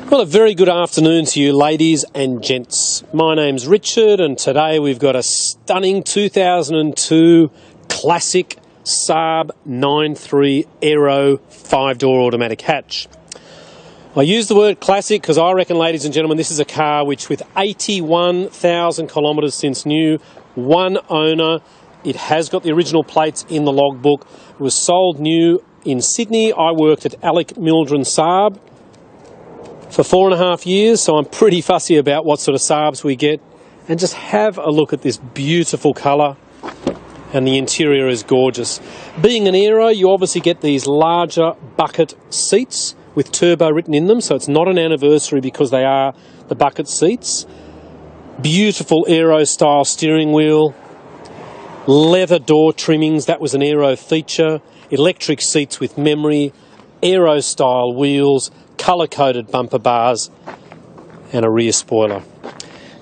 Well, a very good afternoon to you, ladies and gents. My name's Richard, and today we've got a stunning 2002 classic Saab 9.3 Aero 5-door automatic hatch. I use the word classic because I reckon, ladies and gentlemen, this is a car which, with 81,000 kilometres since new, one owner, it has got the original plates in the logbook. It was sold new in Sydney. I worked at Alec Mildren Saab for 4.5 years, so I'm pretty fussy about what sort of Saabs we get. And just have a look at this beautiful colour, and the interior is gorgeous. Being an Aero, you obviously get these larger bucket seats with turbo written in them, so it's not an anniversary because they are the bucket seats. Beautiful Aero style steering wheel, leather door trimmings, that was an Aero feature, electric seats with memory, Aero style wheels, colour-coded bumper bars and a rear spoiler.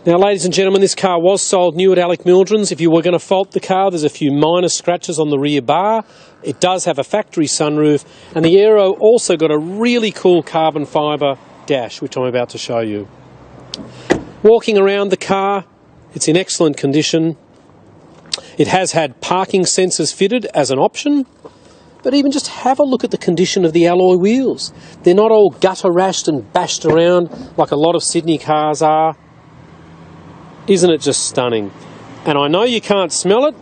Now, ladies and gentlemen, this car was sold new at Alec Mildren's. If you were going to fault the car, there's a few minor scratches on the rear bar. It does have a factory sunroof, and the Aero also got a really cool carbon fibre dash, which I'm about to show you. Walking around the car, it's in excellent condition. It has had parking sensors fitted as an option. But even just have a look at the condition of the alloy wheels. They're not all gutter-rashed and bashed around like a lot of Sydney cars are. Isn't it just stunning? And I know you can't smell it,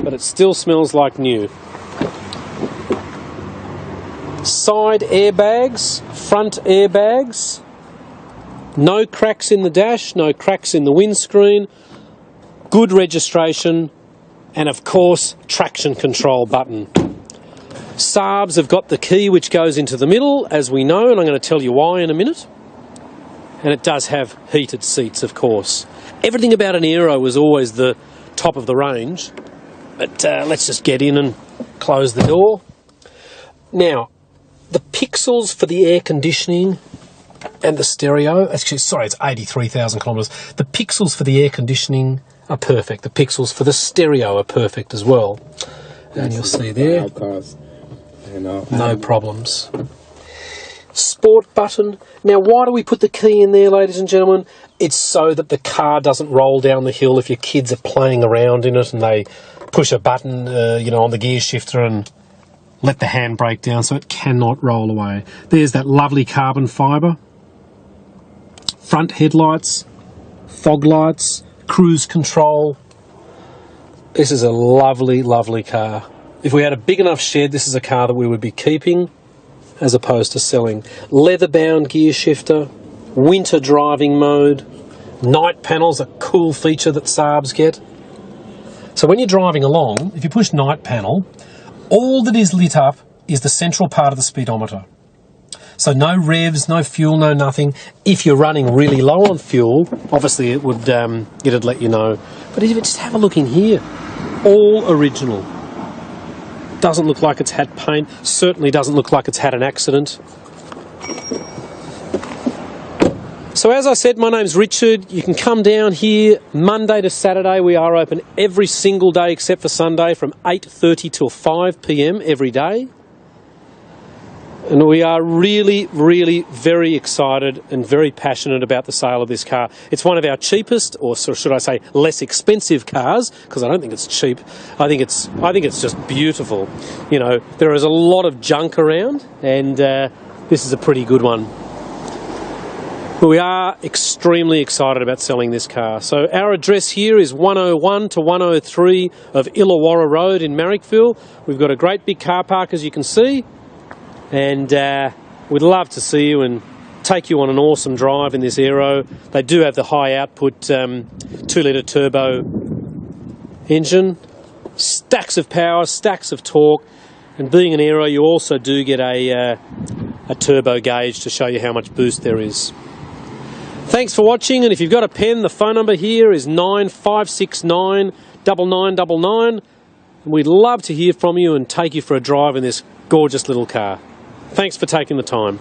but it still smells like new. Side airbags, front airbags. No cracks in the dash, no cracks in the windscreen. Good registration, and of course, traction control button. Saabs have got the key which goes into the middle, as we know, and I'm going to tell you why in a minute. And it does have heated seats, of course. Everything about an Aero was always the top of the range. But let's just get in and close the door. Now, the pixels for the air conditioning and the stereo, actually, sorry, it's 83,000 kilometres. The pixels for the air conditioning are perfect. The pixels for the stereo are perfect as well. And you'll see there. No problems. Sport button. Now, why do we put the key in there, ladies and gentlemen? It's so that the car doesn't roll down the hill if your kids are playing around in it and they push a button, on the gear shifter and let the handbrake down, so it cannot roll away. There's that lovely carbon fibre. Front headlights, fog lights, cruise control. This is a lovely, lovely car. If we had a big enough shed, this is a car that we would be keeping as opposed to selling. Leather-bound gear shifter, winter driving mode, night panels, a cool feature that Saabs get. So when you're driving along, if you push night panel, all that is lit up is the central part of the speedometer. So no revs, no fuel, no nothing. If you're running really low on fuel, obviously it'd let you know. But if you just have a look in here, all original. Doesn't look like it's had paint, certainly doesn't look like it's had an accident. So as I said, my name's Richard. You can come down here Monday to Saturday. We are open every single day except for Sunday from 8:30 till 5 p.m. every day. And we are really, really very excited and very passionate about the sale of this car. It's one of our cheapest, or should I say less expensive cars, because I don't think it's cheap. I think it's just beautiful. You know, there is a lot of junk around, and this is a pretty good one. But we are extremely excited about selling this car. So our address here is 101 to 103 of Illawarra Road in Marrickville. We've got a great big car park, as you can see. And we'd love to see you and take you on an awesome drive in this Aero. They do have the high output 2-litre turbo engine. Stacks of power, stacks of torque. And being an Aero, you also do get a turbo gauge to show you how much boost there is. Thanks for watching, and if you've got a pen, the phone number here is 9569 9999. We'd love to hear from you and take you for a drive in this gorgeous little car. Thanks for taking the time.